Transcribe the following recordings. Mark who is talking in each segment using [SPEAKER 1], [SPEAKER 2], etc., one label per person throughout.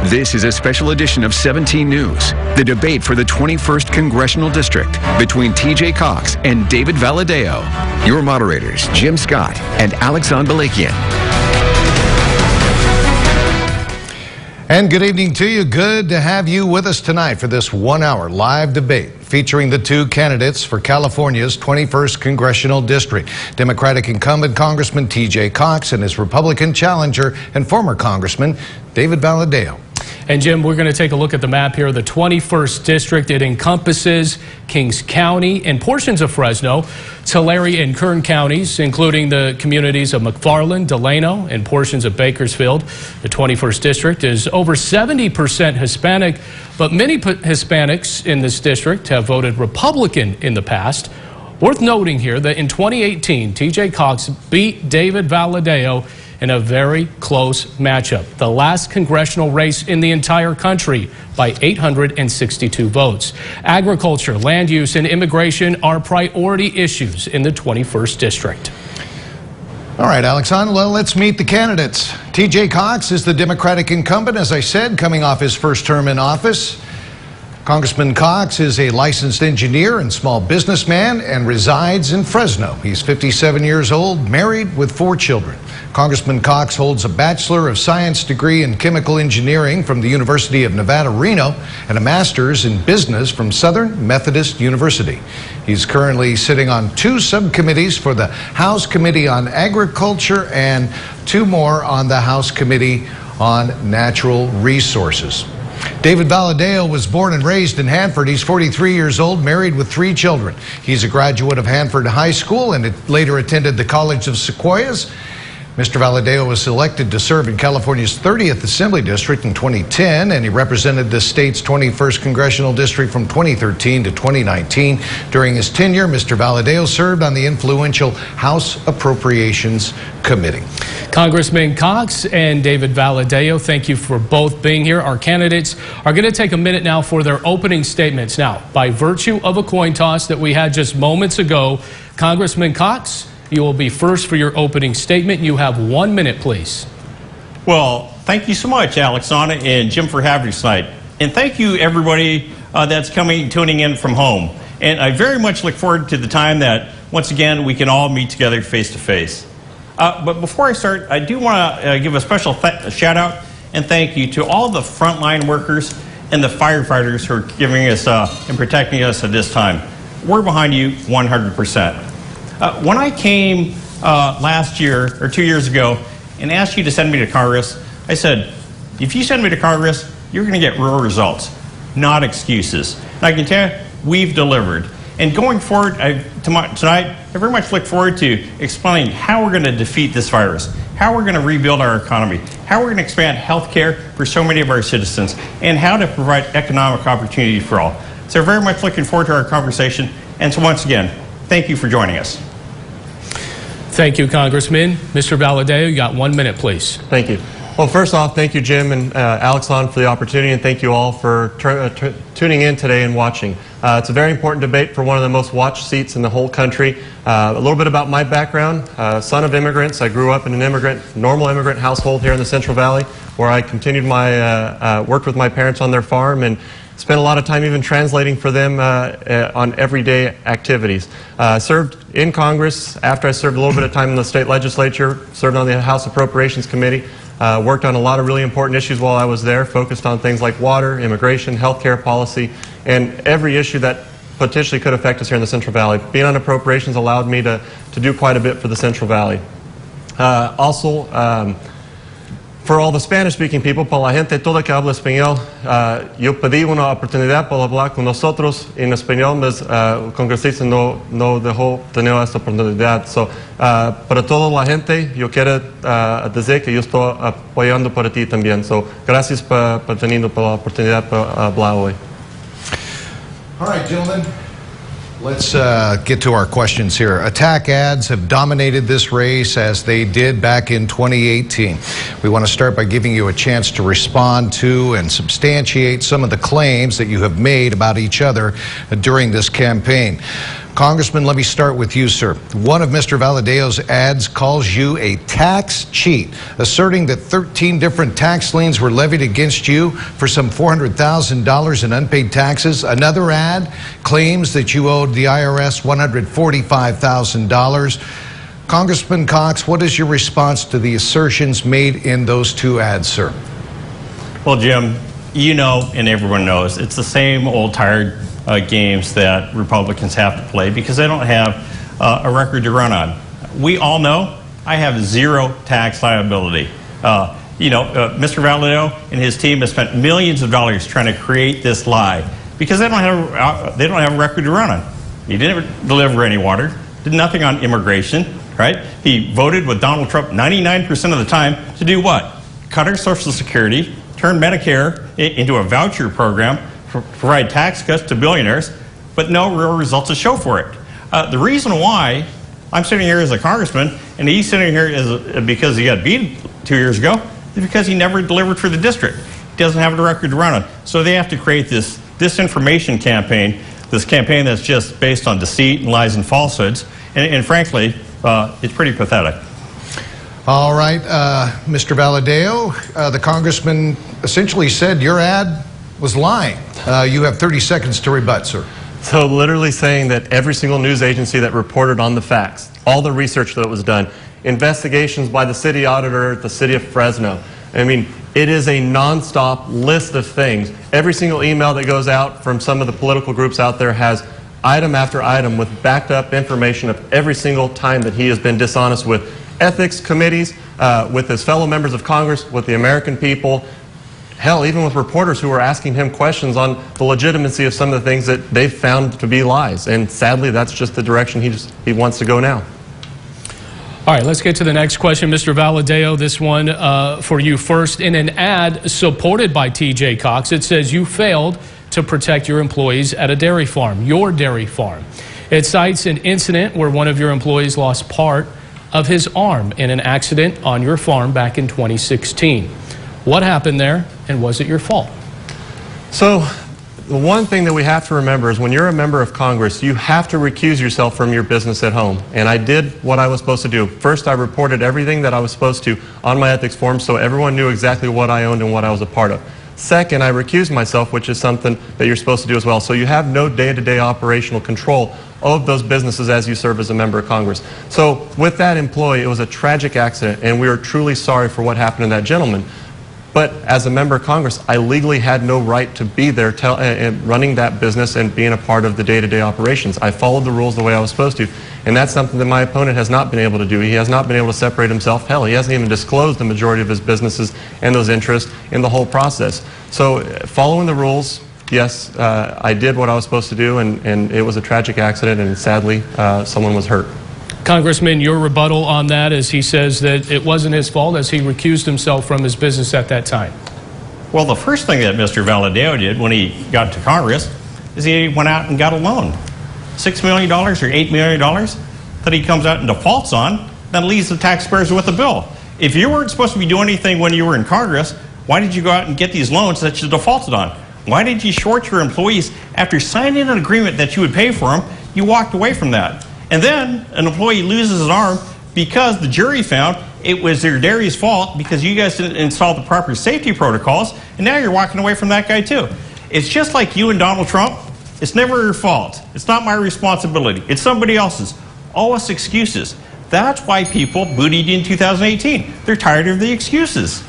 [SPEAKER 1] This is a special edition of 17 News, the debate for the 21st Congressional District between TJ Cox and David Valadao. Your moderators, Jim Scott and Alexandre Balakian.
[SPEAKER 2] And good evening to you. Good to have you with us tonight for this 1-hour live debate featuring the two candidates for California's 21st Congressional District, Democratic incumbent Congressman TJ Cox and his Republican challenger and former Congressman David Valadao.
[SPEAKER 3] And Jim, we're going to take a look at the map here. The 21st District, it encompasses Kings County and portions of Fresno, Tulare and Kern counties, including the communities of McFarland, Delano, and portions of Bakersfield. The 21st District is over 70% Hispanic, but many Hispanics in this district have voted Republican in the past. Worth noting here that in 2018, TJ Cox beat David Valadao in a very close matchup, the last congressional race in the entire country, by 862 votes. Agriculture, land use, and immigration are priority issues in the 21st District.
[SPEAKER 2] All right, Alexandre, well, let's meet the candidates. TJ Cox is the Democratic incumbent, as I said, coming off his first term in office. Congressman Cox is a licensed engineer and small businessman and resides in Fresno. He's 57 years old, married with 4 children. Congressman Cox holds a Bachelor of Science degree in Chemical Engineering from the University of Nevada, Reno, and a Master's in Business from Southern Methodist University. He's currently sitting on 2 subcommittees for the House Committee on Agriculture and 2 more on the House Committee on Natural Resources. David Valadao was born and raised in Hanford. He's 43 years old, married with 3 children. He's a graduate of Hanford High School and later attended the College of Sequoias. Mr. Valadao was elected to serve in California's 30th Assembly District in 2010, and he represented the state's 21st Congressional District from 2013 to 2019. During his tenure, Mr. Valadao served on the influential House Appropriations Committee.
[SPEAKER 3] Congressman Cox and David Valadao, thank you for both being here. Our candidates are going to take a minute now for their opening statements. Now, by virtue of a coin toss that we had just moments ago, Congressman Cox, you will be first for your opening statement. You have 1 minute, please.
[SPEAKER 4] Well, thank you so much, Alexandre and Jim, for having us tonight. And thank you, everybody that's tuning in from home. And I very much look forward to the time that, once again, we can all meet together face to face. But before I start, I do want to give a special shout out and thank you to all the frontline workers and the firefighters who are giving us and protecting us at this time. We're behind you 100%. When I came last year or 2 years ago and asked you to send me to Congress, I said, if you send me to Congress, you're going to get real results, not excuses. And I can tell you, we've delivered. And going forward, tonight, I very much look forward to explaining how we're going to defeat this virus, how we're going to rebuild our economy, how we're going to expand health care for so many of our citizens, and how to provide economic opportunity for all. So very much looking forward to our conversation. And so once again, thank you for joining us.
[SPEAKER 3] Thank you, Congressman. Mr. Valadao, you got 1 minute, please.
[SPEAKER 5] Thank you. Well, first off, thank you, Jim and Alexandre, for the opportunity, and thank you all for tuning in today and watching. It's a very important debate for one of the most watched seats in the whole country. A little bit about my background. Son of immigrants. I grew up in an normal immigrant household here in the Central Valley, where I continued worked with my parents on their farm and spent a lot of time even translating for them on everyday activities. Served in Congress after I served a little bit of time in the state legislature, served on the House Appropriations Committee, worked on a lot of really important issues while I was there, focused on things like water, immigration, healthcare policy, and every issue that potentially could affect us here in the Central Valley. Being on appropriations allowed me to do quite a bit for the Central Valley. For all the Spanish-speaking people, para la gente toda que habla español, yo pedí una oportunidad para hablar con nosotros en español, mas el congresista no dejó tener esta oportunidad. So, para toda la gente, yo quiero decir que yo estoy apoyando para ti también. So, gracias por teniendo la oportunidad para hablar hoy.
[SPEAKER 2] All right, gentlemen. Let's get to our questions here. Attack ads have dominated this race as they did back in 2018. We want to start by giving you a chance to respond to and substantiate some of the claims that you have made about each other during this campaign. Congressman, let me start with you, sir. One of Mr. Valadao's ads calls you a tax cheat, asserting that 13 different tax liens were levied against you for some $400,000 in unpaid taxes. Another ad claims that you owed the IRS $145,000. Congressman Cox, what is your response to the assertions made in those two ads, sir?
[SPEAKER 4] Well, Jim, you know, and everyone knows, it's the same old tired games that Republicans have to play because they don't have a record to run on. We all know I have zero tax liability. Mr. Valadao and his team have spent millions of dollars trying to create this lie because they don't have a record to run on. He didn't deliver any water, did nothing on immigration, right? He voted with Donald Trump 99% of the time to do what? Cut our Social Security, turn Medicare into a voucher program, provide tax cuts to billionaires, but no real results to show for it. The reason why I'm sitting here as a congressman and he's sitting here because he got beat 2 years ago is because he never delivered for the district. He doesn't have a record to run on. So they have to create this disinformation campaign, this campaign that's just based on deceit and lies and falsehoods. And frankly, it's pretty pathetic.
[SPEAKER 2] All right, Mr. Valadao, the congressman essentially said your ad was lying. You have 30 seconds to rebut, sir.
[SPEAKER 5] So literally saying that every single news agency that reported on the facts, all the research that was done, investigations by the city auditor at the city of Fresno. I mean, it is a nonstop list of things. Every single email that goes out from some of the political groups out there has item after item with backed up information of every single time that he has been dishonest with ethics committees, with his fellow members of Congress, with the American people. Hell, even with reporters who are asking him questions on the legitimacy of some of the things that they've found to be lies. And sadly, that's just the direction he wants to go now.
[SPEAKER 3] All right, let's get to the next question. Mr. Valadao, this one for you first. In an ad supported by TJ Cox, it says you failed to protect your employees at a dairy farm, your dairy farm. It cites an incident where one of your employees lost part of his arm in an accident on your farm back in 2016. What happened there, and was it your fault?
[SPEAKER 5] So, the one thing that we have to remember is when you're a member of Congress, you have to recuse yourself from your business at home. And I did what I was supposed to do. First, I reported everything that I was supposed to on my ethics form so everyone knew exactly what I owned and what I was a part of. Second, I recused myself, which is something that you're supposed to do as well. So you have no day-to-day operational control of those businesses as you serve as a member of Congress. So with that employee, it was a tragic accident, and we are truly sorry for what happened to that gentleman. But as a member of Congress, I legally had no right to be there running that business and being a part of the day-to-day operations. I followed the rules the way I was supposed to. And that's something that my opponent has not been able to do. He has not been able to separate himself. Hell, he hasn't even disclosed the majority of his businesses and those interests in the whole process. So following the rules, yes, I did what I was supposed to do, and it was a tragic accident, and sadly, someone was hurt.
[SPEAKER 3] Congressman, your rebuttal on that is he says that it wasn't his fault as he recused himself from his business at that time.
[SPEAKER 4] Well, the first thing that Mr. Valadao did when he got to Congress is he went out and got a loan. $6 million or $8 million that he comes out and defaults on, then leaves the taxpayers with the bill. If you weren't supposed to be doing anything when you were in Congress, why did you go out and get these loans that you defaulted on? Why did you short your employees after signing an agreement that you would pay for them? You walked away from that. And then an employee loses an arm because the jury found it was their dairy's fault because you guys didn't install the proper safety protocols, and now you're walking away from that guy too. It's just like you and Donald Trump. It's never your fault. It's not my responsibility. It's somebody else's. Always excuses. That's why people booted you in 2018. They're tired of the excuses.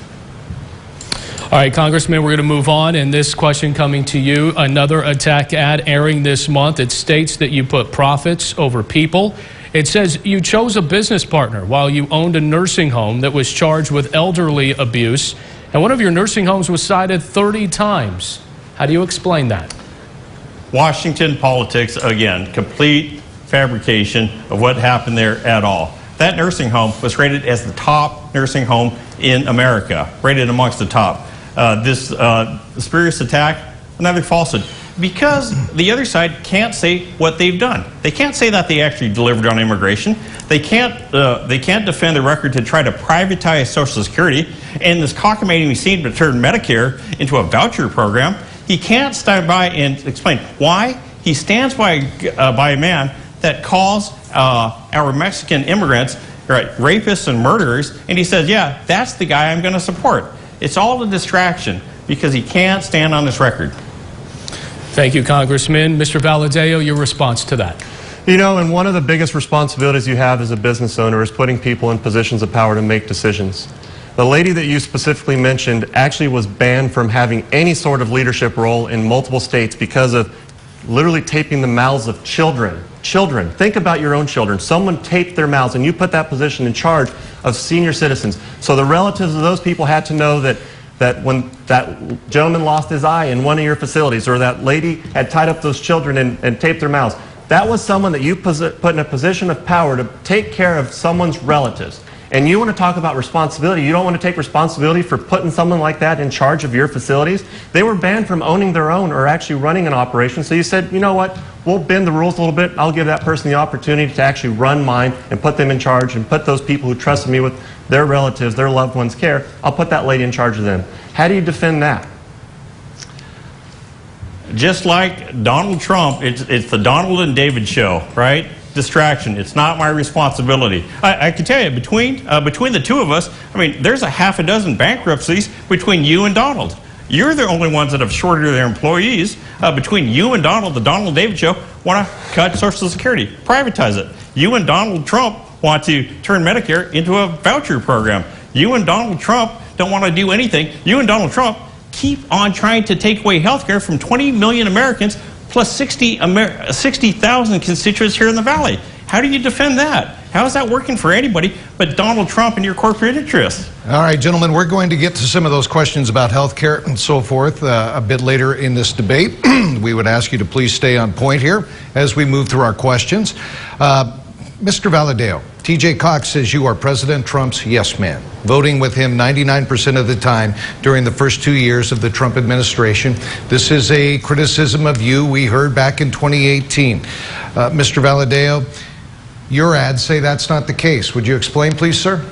[SPEAKER 3] All right, Congressman, we're going to move on. And this question coming to you, another attack ad airing this month. It states that you put profits over people. It says you chose a business partner while you owned a nursing home that was charged with elderly abuse. And one of your nursing homes was cited 30 times. How do you explain that?
[SPEAKER 4] Washington politics, again, complete fabrication of what happened there at all. That nursing home was rated as the top nursing home in America, rated amongst the top. This spurious attack, another falsehood. Because the other side can't say what they've done. They can't say that they actually delivered on immigration. They can't defend the record to try to privatize Social Security and this cockamamie scheme to turn Medicare into a voucher program. He can't stand by and explain why he stands by a man that calls our Mexican immigrants rapists and murderers, and he says, yeah, that's the guy I'm going to support. It's all a distraction because he can't stand on this record.
[SPEAKER 3] Thank you, Congressman. Mr. Valadao, your response to that.
[SPEAKER 5] You know, and one of the biggest responsibilities you have as a business owner is putting people in positions of power to make decisions. The lady that you specifically mentioned actually was banned from having any sort of leadership role in multiple states because of literally taping the mouths of children. Children. Think about your own children. Someone taped their mouths and you put that position in charge of senior citizens. So the relatives of those people had to know that when that gentleman lost his eye in one of your facilities, or that lady had tied up those children and taped their mouths, that was someone that you put in a position of power to take care of someone's relatives. And you want to talk about responsibility. You don't want to take responsibility for putting someone like that in charge of your facilities. They were banned from owning their own or actually running an operation. So you said, you know what, we'll bend the rules a little bit. I'll give that person the opportunity to actually run mine and put them in charge and put those people who trusted me with their relatives, their loved ones' care, I'll put that lady in charge of them. How do you defend that?
[SPEAKER 4] Just like Donald Trump, it's the Donald and David show, right? Distraction. It's not my responsibility. I can tell you, between the two of us, I mean, there's a half a dozen bankruptcies between you and Donald. You're the only ones that have shorted their employees. Between you and Donald, the Donald and David show want to cut Social Security, privatize it. You and Donald Trump want to turn Medicare into a voucher program. You and Donald Trump don't want to do anything. You and Donald Trump keep on trying to take away health care from 20 million Americans plus 60,000 constituents here in the Valley. How do you defend that? How is that working for anybody but Donald Trump and your corporate interests?
[SPEAKER 2] All right, gentlemen, we're going to get to some of those questions about health care and so forth a bit later in this debate. We would ask you to please stay on point here as we move through our questions. Mr. Valadao, TJ Cox says you are President Trump's yes man, voting with him 99% of the time during the first 2 years of the Trump administration. This is a criticism of you we heard back in 2018. Mr. Valadao, your ads say that's not the case. Would you explain, please, sir?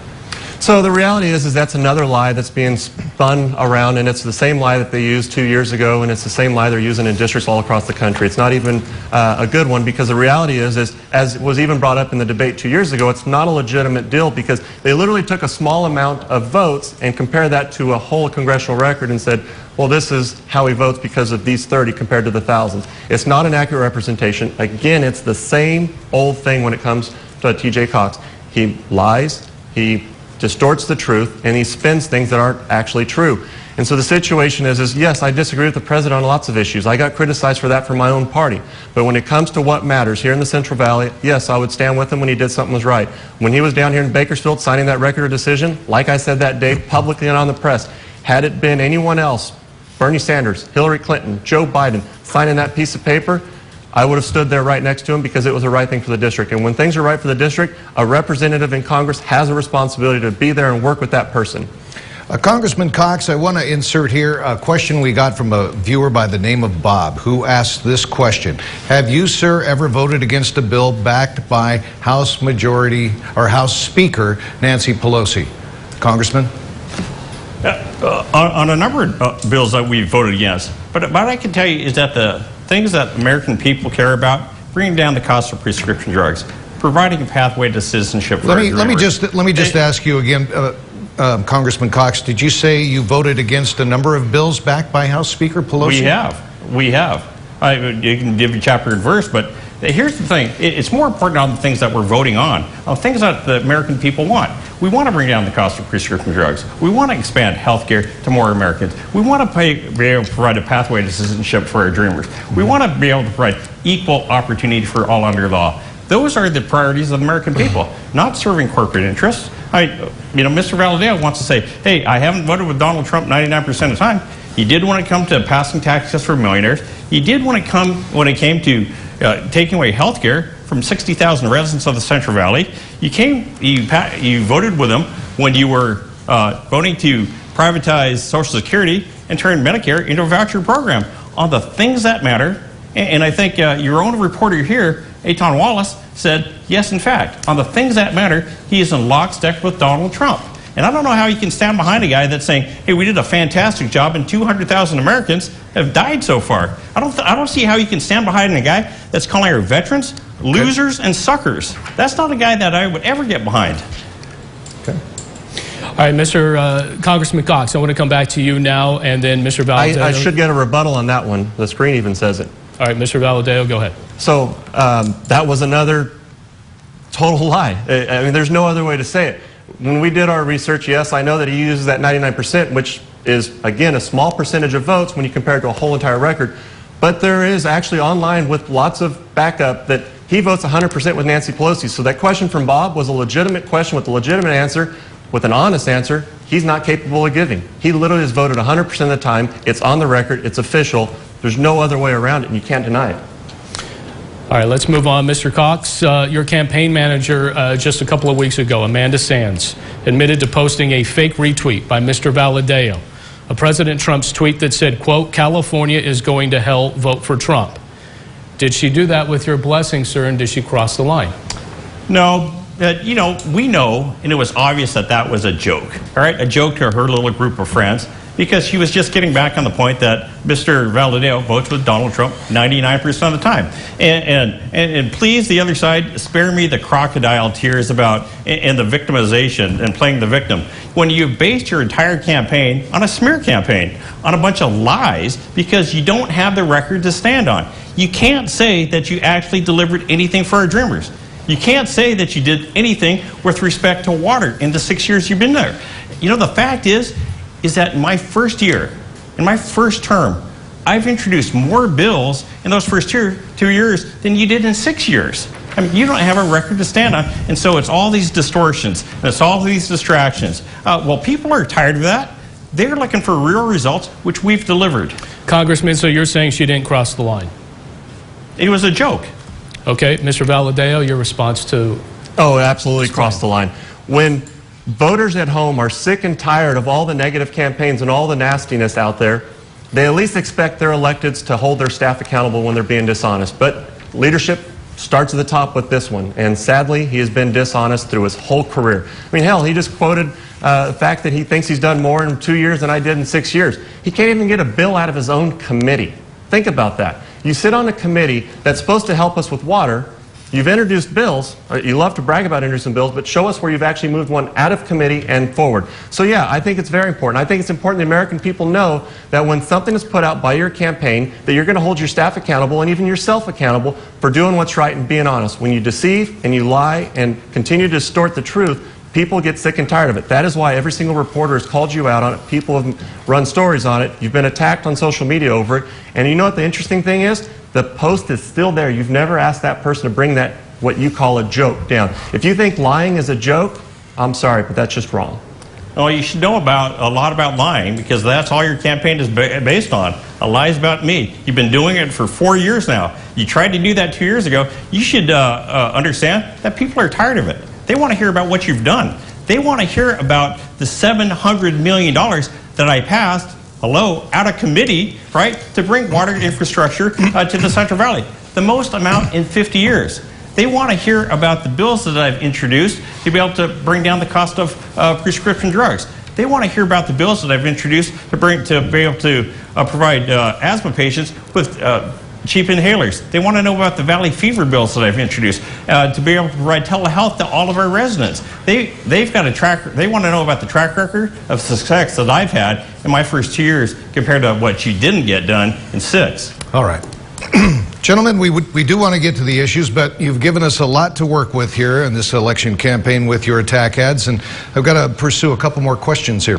[SPEAKER 5] So the reality is that's another lie that's being spun around, and it's the same lie that they used 2 years ago, and it's the same lie they're using in districts all across the country. It's not even a good one, because the reality is, as was even brought up in the debate 2 years ago, it's not a legitimate deal because they literally took a small amount of votes and compared that to a whole congressional record and said, well, this is how he votes because of these 30 compared to the thousands. It's not an accurate representation. Again, it's the same old thing when it comes to TJ Cox. He lies, he distorts the truth, and he spins things that aren't actually true. And so the situation is yes, I disagree with the president on lots of issues. I got criticized for that from my own party. But when it comes to what matters here in the Central Valley, yes, I would stand with him when he did something was right. When he was down here in Bakersfield signing that record of decision, like I said that day publicly and on the press, had it been anyone else, Bernie Sanders, Hillary Clinton, Joe Biden, signing that piece of paper, I would have stood there right next to him because it was the right thing for the district. And when things are right for the district, a representative in Congress has a responsibility to be there and work with that person.
[SPEAKER 2] Congressman Cox, I want to insert here a question we got from a viewer by the name of Bob, who asked this question. Have you, sir, ever voted against a bill backed by House Majority or House Speaker Nancy Pelosi? Congressman?
[SPEAKER 4] On a number of bills that we've voted against. But what I can tell you is that the things that American people care about, bringing down the cost of prescription drugs, providing a pathway to citizenship for
[SPEAKER 2] let me just ask you again, Congressman Cox, did you say you voted against a number of bills backed by House Speaker Pelosi?
[SPEAKER 4] We have. You can give you chapter and verse, but here's the thing. It's more important on the things that we're voting on things that the American people want. We want to bring down the cost of prescription drugs. We want to expand health care to more Americans. We want to be able to provide a pathway to citizenship for our dreamers. We want to be able to provide equal opportunity for all under law. Those are the priorities of the American people, not serving corporate interests. Mr. Valadao wants to say, hey, I haven't voted with Donald Trump 99% of the time. He did when it come to passing taxes for millionaires. He did when it came to taking away health care from 60,000 residents of the Central Valley. You voted with him when you were voting to privatize Social Security and turn Medicare into a voucher program on the things that matter. And I think your own reporter here, Eitan Wallace, said, yes, in fact, on the things that matter, he is in lockstep with Donald Trump. And I don't know how you can stand behind a guy that's saying, hey, we did a fantastic job and 200,000 Americans have died so far. I don't see how you can stand behind a guy that's calling our veterans Losers and suckers. That's not a guy that I would ever get behind.
[SPEAKER 2] Okay.
[SPEAKER 3] All right, Mr. Congressman Cox, I want to come back to you now, and then Mr. Valadao.
[SPEAKER 5] I should get a rebuttal on that one. The screen even says it.
[SPEAKER 3] All right, Mr. Valadao, go ahead.
[SPEAKER 5] So that was another total lie. I mean, there's no other way to say it. When we did our research, yes, I know that he uses that 99%, which is, again, a small percentage of votes when you compare it to a whole entire record. But there is actually online with lots of backup that he votes 100% with Nancy Pelosi. So that question from Bob was a legitimate question with a legitimate answer, with an honest answer. He's not capable of giving. He literally has voted 100% of the time. It's on the record. It's official. There's no other way around it, and you can't deny it.
[SPEAKER 3] All right, let's move on. Mr. Cox, your campaign manager just a couple of weeks ago, Amanda Sands, admitted to posting a fake retweet by Mr. Valadao of President Trump's tweet that said, quote, "California is going to hell, vote for Trump." Did she do that with your blessing, sir, and did she cross the line?
[SPEAKER 4] No. You know, we know, and it was obvious that that was a joke, all right? A joke to her little group of friends, because she was just getting back on the point that Mr. Valadao votes with Donald Trump 99% of the time. And please, the other side, spare me the crocodile tears about and the victimization and playing the victim. When you've based your entire campaign on a smear campaign, on a bunch of lies, because you don't have the record to stand on. You can't say that you actually delivered anything for our dreamers. You can't say that you did anything with respect to water in the 6 years you've been there. You know, the fact is that in my first year, in my first term, I've introduced more bills in those first 2 years than you did in 6 years. I mean, you don't have a record to stand on, and so it's all these distortions, and it's all these distractions. Well, people are tired of that. They're looking for real results, which we've delivered.
[SPEAKER 3] Congressman, so you're saying she didn't cross the line?
[SPEAKER 4] It was a joke.
[SPEAKER 3] Okay, Mr. Valadao, your response to...
[SPEAKER 5] Oh, it absolutely crossed the line. When voters at home are sick and tired of all the negative campaigns and all the nastiness out there, they at least expect their electeds to hold their staff accountable when they're being dishonest. But leadership starts at the top with this one, and sadly, he has been dishonest through his whole career. I mean, hell, he just quoted the fact that he thinks he's done more in 2 years than I did in 6 years. He can't even get a bill out of his own committee. Think about that. You sit on a committee that's supposed to help us with water. You've introduced bills. You love to brag about introducing bills, but show us where you've actually moved one out of committee and forward. So yeah, I think it's very important. I think it's important the American people know that when something is put out by your campaign, that you're going to hold your staff accountable and even yourself accountable for doing what's right and being honest. When you deceive and you lie and continue to distort the truth, people get sick and tired of it. That is why every single reporter has called you out on it. People have run stories on it. You've been attacked on social media over it. And you know what the interesting thing is? The post is still there. You've never asked that person to bring that, what you call a joke, down. If you think lying is a joke, I'm sorry, but that's just wrong.
[SPEAKER 4] Well, you should know a lot about lying, because that's all your campaign is based on. A lie's about me. You've been doing it for 4 years now. You tried to do that 2 years ago. You should understand that people are tired of it. They want to hear about what you've done. They want to hear about the $700 million that I passed, out of committee, right, to bring water infrastructure to the Central Valley. The most amount in 50 years. They want to hear about the bills that I've introduced to be able to bring down the cost of prescription drugs. They want to hear about the bills that I've introduced to be able to provide asthma patients with cheap inhalers. They want to know about the valley fever bills that I've introduced to be able to provide telehealth to all of our residents. They've got a track. They want to know about the track record of success that I've had in my first 2 years compared to what you didn't get done in 6.
[SPEAKER 2] All right. Gentlemen, we do want to get to the issues, but you've given us a lot to work with here in this election campaign with your attack ads, and I've got to pursue a couple more questions here.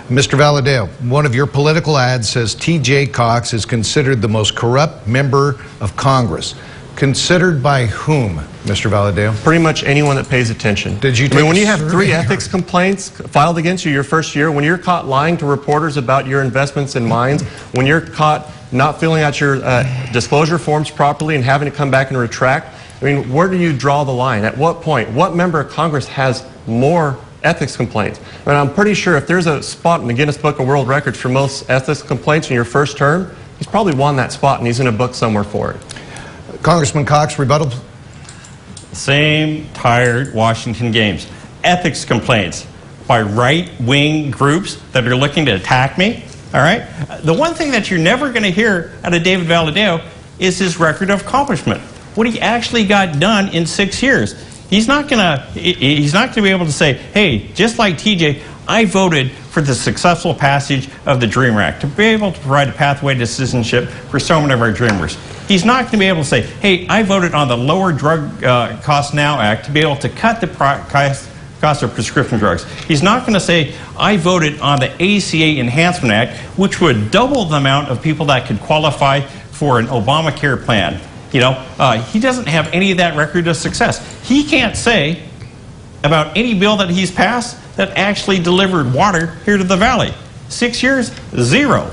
[SPEAKER 2] Mr. Valadao, one of your political ads says T.J. Cox is considered the most corrupt member of Congress. Considered by whom, Mr. Valadao?
[SPEAKER 5] Pretty much anyone that pays attention.
[SPEAKER 2] Did you?
[SPEAKER 5] I mean, when you have 3 ethics complaints filed against you your first year, when you're caught lying to reporters about your investments in mines, when you're caught not filling out your disclosure forms properly and having to come back and retract, I mean, where do you draw the line? At what point? What member of Congress has more ethics complaints? I mean, I'm pretty sure if there's a spot in the Guinness Book of World Records for most ethics complaints in your first term, he's probably won that spot and he's in a book somewhere for it.
[SPEAKER 2] Congressman Cox, rebuttal.
[SPEAKER 4] Same tired Washington games. Ethics complaints by right-wing groups that are looking to attack me. All right? The one thing that you're never going to hear out of David Valadao is his record of accomplishment. what he actually got done in 6 years. He's not gonna be able to say, hey, just like TJ, I voted for the successful passage of the DREAM Act to be able to provide a pathway to citizenship for so many of our dreamers. He's not going to be able to say, hey, I voted on the Lower Drug Costs Now Act to be able to cut the cost of prescription drugs. He's not going to say, I voted on the ACA Enhancement Act, which would double the amount of people that could qualify for an Obamacare plan. You know, he doesn't have any of that record of success. He can't say about any bill that he's passed that actually delivered water here to the valley. 6 years, zero.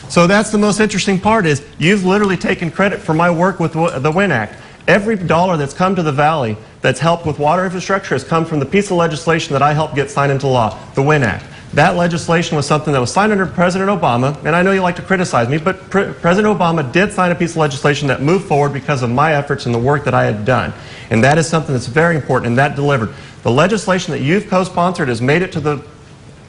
[SPEAKER 5] So that's the most interesting part is you've literally taken credit for my work with the WIN Act. Every dollar that's come to the valley that's helped with water infrastructure has come from the piece of legislation that I helped get signed into law, the WIN Act. That legislation was something that was signed under President Obama, and I know you like to criticize me, but President Obama did sign a piece of legislation that moved forward because of my efforts and the work that I had done. And that is something that's very important, and that delivered. The legislation that you've co-sponsored has made it to the,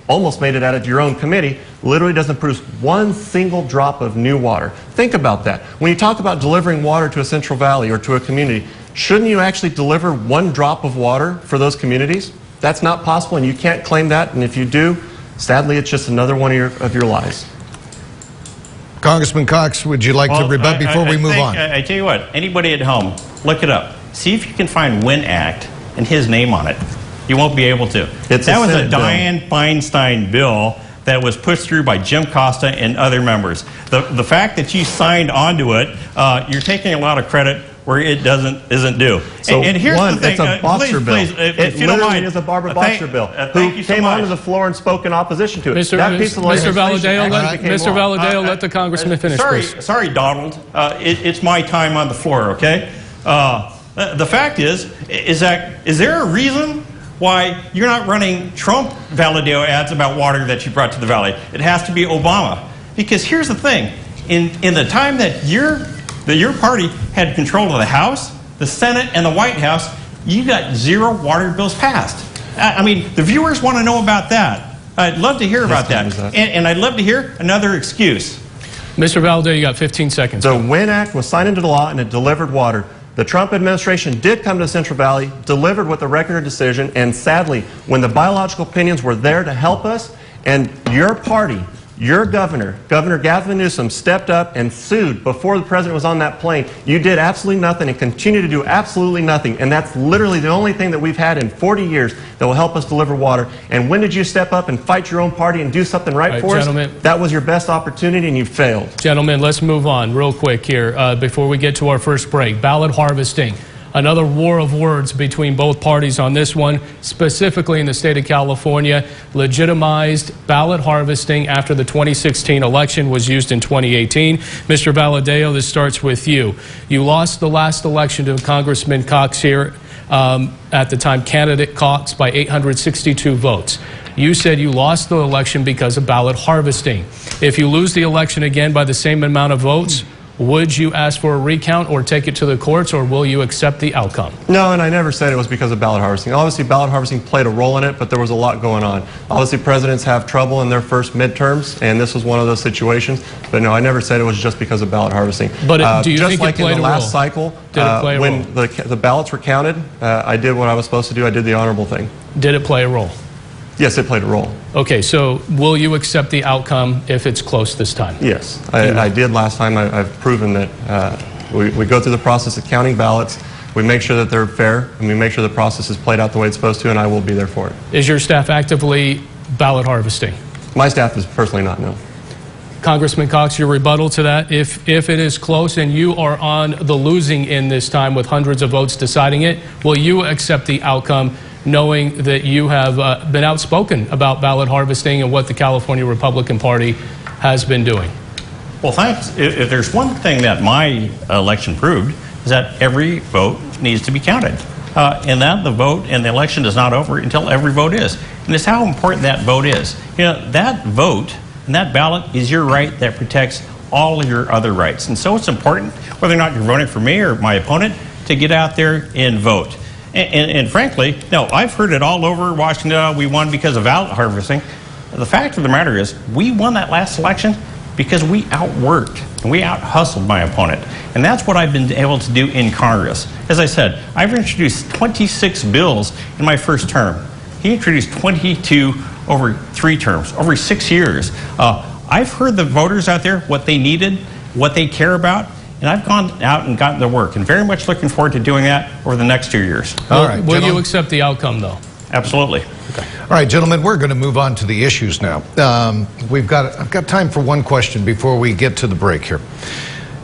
[SPEAKER 5] almost made it out of your own committee, literally doesn't produce one single drop of new water. Think about that. When you talk about delivering water to a Central Valley or to a community, shouldn't you actually deliver one drop of water for those communities? That's not possible, and you can't claim that, and if you do, sadly, it's just another one of your lies.
[SPEAKER 2] Congressman Cox, would you like to rebut before we move on?
[SPEAKER 4] I tell you what, anybody at home, look it up. See if you can find WIN Act and his name on it. You won't be able to. That was a Dianne Feinstein bill that was pushed through by Jim Costa and other members. The fact that you signed onto it, you're taking a lot of credit where it isn't due.
[SPEAKER 5] So
[SPEAKER 4] and here's the thing,
[SPEAKER 5] it's a Boxer bill.
[SPEAKER 4] If you
[SPEAKER 5] literally
[SPEAKER 4] don't mind,
[SPEAKER 5] is a Barbara Boxer bill who came onto the floor and spoke in opposition to it.
[SPEAKER 3] Mr. Valadao, let the congressman finish, please.
[SPEAKER 4] Sorry, Donald. It's my time on the floor, okay? The fact is there a reason why you're not running Trump Valadao ads about water that you brought to the valley? It has to be Obama. Because here's the thing. In the time that your party had control of the House, the Senate, and the White House, you got 0 water bills passed. I mean, the viewers want to know about that. I'd love to hear about that. And I'd love to hear another excuse.
[SPEAKER 3] Mr. Valadao, you got 15 seconds.
[SPEAKER 5] The WIN Act was signed into law and it delivered water. The Trump administration did come to the Central Valley, delivered with a record of decision, and sadly, when the biological opinions were there to help us, and your party, your governor, Governor Gavin Newsom, stepped up and sued before the president was on that plane, you did absolutely nothing and continue to do absolutely nothing. And that's literally the only thing that we've had in 40 years that will help us deliver water. And when did you step up and fight your own party and do something right for us? That was your best opportunity and you failed.
[SPEAKER 3] Gentlemen, let's move on real quick here before we get to our first break. Ballot harvesting. Another war of words between both parties on this one, specifically in the state of California. Legitimized ballot harvesting after the 2016 election was used in 2018. Mr. Valadao, this starts with you. You lost the last election to Congressman Cox here, at the time candidate Cox, by 862 votes. You said you lost the election because of ballot harvesting. If you lose the election again by the same amount of votes, would you ask for a recount or take it to the courts, or will you accept the outcome?
[SPEAKER 5] No, and I never said it was because of ballot harvesting. Obviously, ballot harvesting played a role in it, but there was a lot going on. Obviously, presidents have trouble in their first midterms, and this was one of those situations. But no, I never said it was just because of ballot harvesting.
[SPEAKER 3] But do you
[SPEAKER 5] just
[SPEAKER 3] think
[SPEAKER 5] like
[SPEAKER 3] it played
[SPEAKER 5] in the last cycle, when the ballots were counted, I did what I was supposed to do. I did the honorable thing.
[SPEAKER 3] Did it play a role?
[SPEAKER 5] Yes, it played a role.
[SPEAKER 3] Okay, so will you accept the outcome if it's close this time?
[SPEAKER 5] Yes, I did last time. I've proven that we go through the process of counting ballots, we make sure that they're fair, and we make sure the process is played out the way it's supposed to, and I will be there for it.
[SPEAKER 3] Is your staff actively ballot harvesting?
[SPEAKER 5] My staff is personally not, no.
[SPEAKER 3] Congressman Cox, your rebuttal to that, if it is close and you are on the losing end this time with hundreds of votes deciding it, will you accept the outcome, knowing that you have been outspoken about ballot harvesting and what the California Republican Party has been doing?
[SPEAKER 4] Well, thanks. If there's one thing that my election proved, is that every vote needs to be counted. And that the vote and the election is not over until every vote is. And it's how important that vote is. You know, that vote and that ballot is your right that protects all of your other rights. And so it's important, whether or not you're voting for me or my opponent, to get out there and vote. And frankly, no, I've heard it all over Washington. We won because of ballot harvesting. The fact of the matter is, we won that last election because we outworked and we out-hustled my opponent. And that's what I've been able to do in Congress. As I said, I've introduced 26 bills in my first term. He introduced 22 over 3 terms, over 6 years. I've heard the voters out there, what they needed, what they care about, and I've gone out and gotten to work, and very much looking forward to doing that over the next 2 years.
[SPEAKER 2] All right,
[SPEAKER 3] will you accept the outcome, though?
[SPEAKER 4] Absolutely.
[SPEAKER 2] Okay. All right, gentlemen, we're going to move on to the issues now. I've got time for one question before we get to the break here.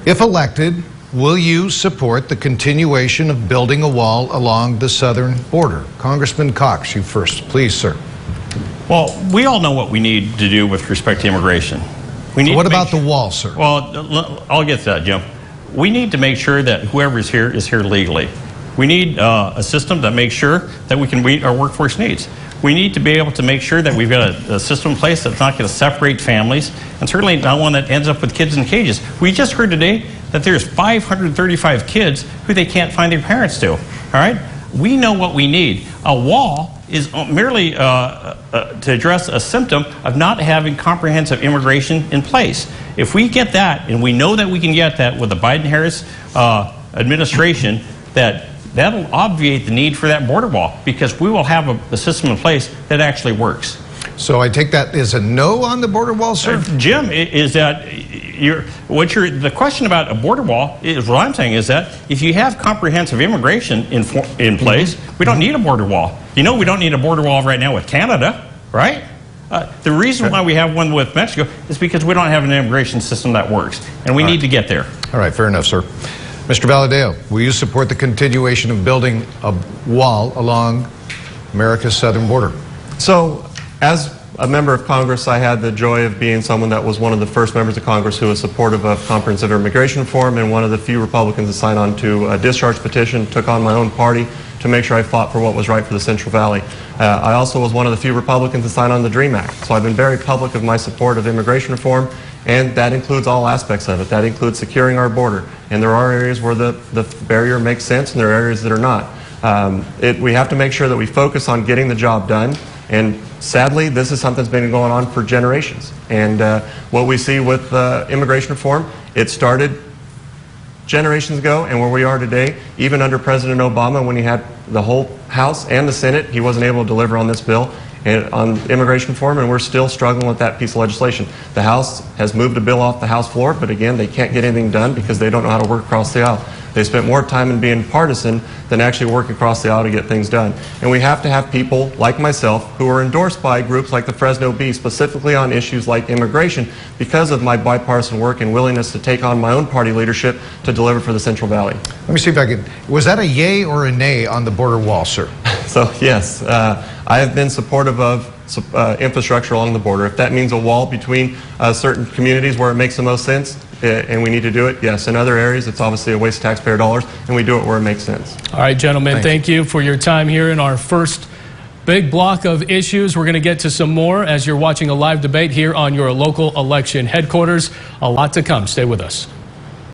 [SPEAKER 2] If elected, will you support the continuation of building a wall along the southern border? Congressman Cox, you first. Please, sir.
[SPEAKER 4] Well, we all know what we need to do with respect to immigration.
[SPEAKER 2] What about the wall, sir?
[SPEAKER 4] Well, I'll get to that, Jim. We need to make sure that whoever is here legally. We need a system that makes sure that we can meet our workforce needs. We need to be able to make sure that we've got a system in place that's not going to separate families, and certainly not one that ends up with kids in cages. We just heard today that there's 535 kids who they can't find their parents to. All right? We know what we need. A wall is merely to address a symptom of not having comprehensive immigration in place. If we get that, and we know that we can get that with the Biden-Harris administration, that'll obviate the need for that border wall, because we will have a system in place that actually works.
[SPEAKER 2] So I take that as a no on the border wall, sir?
[SPEAKER 4] Jim, is that the question about a border wall is what I'm saying is that if you have comprehensive immigration in place, we don't need a border wall. You know, we don't need a border wall right now with Canada, right? The reason why we have one with Mexico is because we don't have an immigration system that works, and we need to get there.
[SPEAKER 2] All right, fair enough, sir. Mr. Valadao, will you support the continuation of building a wall along America's southern border?
[SPEAKER 5] So, as a member of Congress, I had the joy of being someone that was one of the first members of Congress who was supportive of comprehensive immigration reform, and one of the few Republicans to sign on to a discharge petition, took on my own party to make sure I fought for what was right for the Central Valley. I also was one of the few Republicans to sign on the DREAM Act. So I've been very public of my support of immigration reform, and that includes all aspects of it. That includes securing our border. And there are areas where the barrier makes sense, and there are areas that are not. We have to make sure that we focus on getting the job done. And sadly, this is something that's been going on for generations. And what we see with immigration reform, it started generations ago, and where we are today, even under President Obama, when he had the whole House and the Senate, he wasn't able to deliver on this bill and on immigration reform, and we're still struggling with that piece of legislation. The House has moved a bill off the House floor, but again, they can't get anything done because they don't know how to work across the aisle. They spent more time in being partisan than actually working across the aisle to get things done. And we have to have people like myself who are endorsed by groups like the Fresno Bee, specifically on issues like immigration, because of my bipartisan work and willingness to take on my own party leadership to deliver for the Central Valley.
[SPEAKER 2] Let me see if I can. Was that a yay or a nay on the border wall, sir?
[SPEAKER 5] So, yes, I have been supportive of infrastructure along the border. If that means a wall between certain communities where it makes the most sense, and we need to do it, yes. In other areas, it's obviously a waste of taxpayer dollars, and we do it where it makes sense.
[SPEAKER 3] All right, gentlemen, thank you for your time here in our first big block of issues. We're going to get to some more as you're watching a live debate here on your local election headquarters. A lot to come. Stay with us.